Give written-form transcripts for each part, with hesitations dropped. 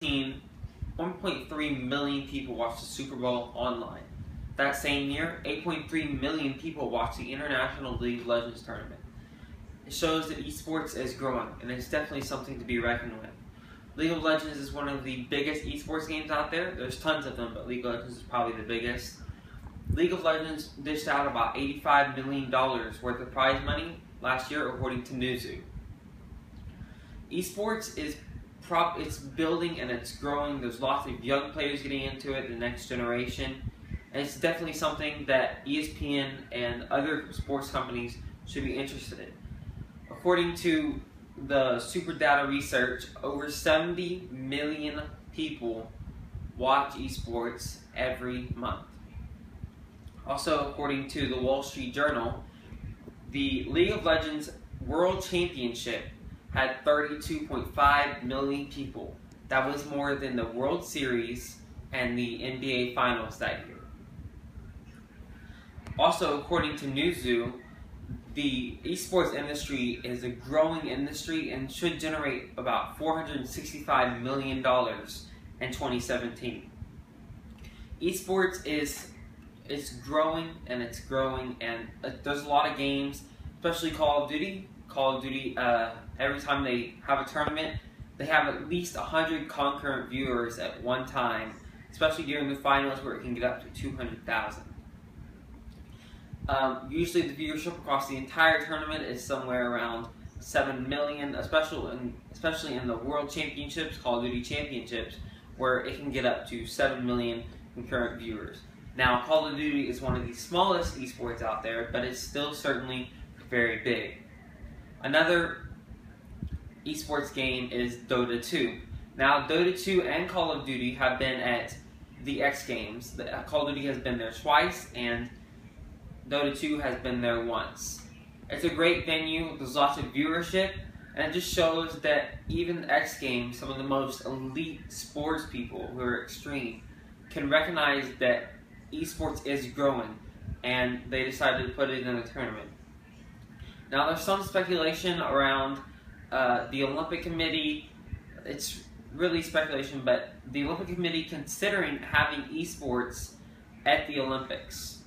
1.3 million people watched the Super Bowl online. That same year, 8.3 million people watched the International League of Legends tournament. It shows that esports is growing, and it's definitely something to be reckoned with. League of Legends is one of the biggest esports games out there. There's tons of them, but League of Legends is probably the biggest. League of Legends dished out about $85 million worth of prize money last year, according to Newzoo. Esports is it's building and it's growing. There's lots of young players getting into it, the next generation. And it's definitely something that ESPN and other sports companies should be interested in. According to the Super Data research, over 70 million people watch esports every month. Also, according to the Wall Street Journal, the League of Legends World Championship had 32.5 million people. That was more than the World Series and the NBA Finals that year. Also, according to Newzoo, the esports industry is a growing industry and should generate about $465 million in 2017. Esports it's growing and it's growing, and there's a lot of games, especially Call of Duty. Call of Duty, every time they have a tournament, they have at least 100 concurrent viewers at one time, especially during the finals where it can get up to 200,000. Usually the viewership across the entire tournament is somewhere around 7 million, especially in the World Championships, Call of Duty Championships, where it can get up to 7 million concurrent viewers. Now, Call of Duty is one of the smallest esports out there, but it's still certainly very big. Another esports game is Dota 2. Now, Dota 2 and Call of Duty have been at the X Games. Call of Duty has been there twice, and Dota 2 has been there once. It's a great venue, there's lots of viewership, and it just shows that even the X Games, some of the most elite sports people who are extreme, can recognize that esports is growing, and they decided to put it in a tournament. Now, there's some speculation around the Olympic Committee. It's really speculation, but the Olympic Committee considering having esports at the Olympics.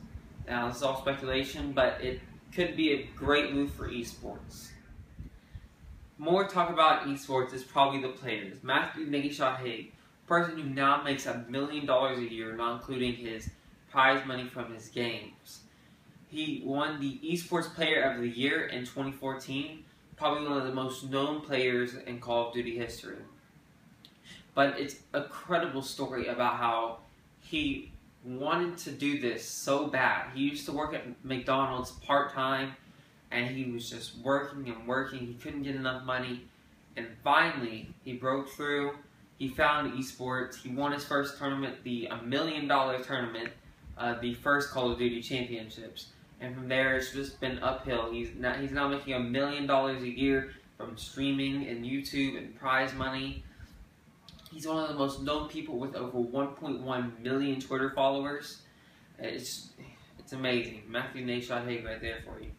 Now, this is all speculation, but it could be a great move for esports. More talk about esports is probably the players. Matthew Nashaw, person who now makes $1 million a year, not including his prize money from his games. He won the Esports Player of the Year in 2014, probably one of the most known players in Call of Duty history. But it's a credible story about how he wanted to do this so bad. He used to work at McDonald's part-time, and he was just working and working. He couldn't get enough money, and finally he broke through. He found esports. He won his first tournament, the $1 million tournament, the first Call of Duty Championships. And from there, it's just been uphill. He's now making $1 million a year from streaming and YouTube and prize money. He's one of the most known people with over 1.1 million Twitter followers. It's amazing. Matthew Nashaw right there for you.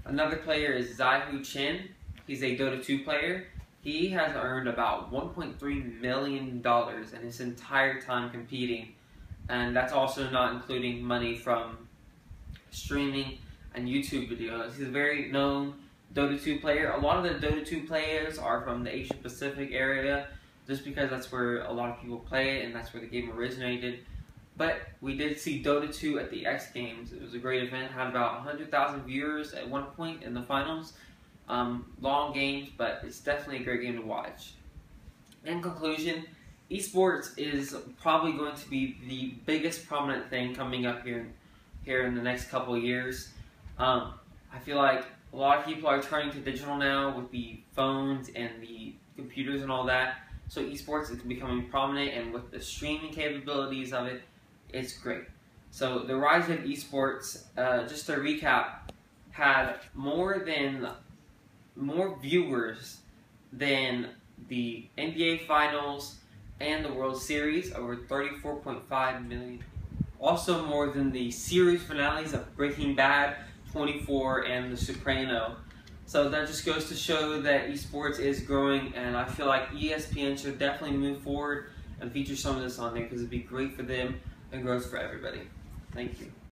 Another player is Zaihu Chen. He's a Dota 2 player. He has earned about $1.3 million in his entire time competing. And that's also not including money from streaming and YouTube videos. He's a very known Dota 2 player. A lot of the Dota 2 players are from the Asia Pacific area, just because that's where a lot of people play it and that's where the game originated. But we did see Dota 2 at the X Games. It was a great event. Had about 100,000 viewers at one point in the finals. Long games, but it's definitely a great game to watch. In conclusion, esports is probably going to be the biggest prominent thing coming up here in the next couple of years. I feel like a lot of people are turning to digital now with the phones and the computers and all that. So esports is becoming prominent, and with the streaming capabilities of it, it's great. So the rise of esports, just to recap, had more viewers than the NBA Finals and the World Series, over 34.5 million. Also more than the series finales of Breaking Bad, 24, and The Sopranos. So that just goes to show that esports is growing, and I feel like ESPN should definitely move forward and feature some of this on there because it'd be great for them and growth for everybody. Thank you.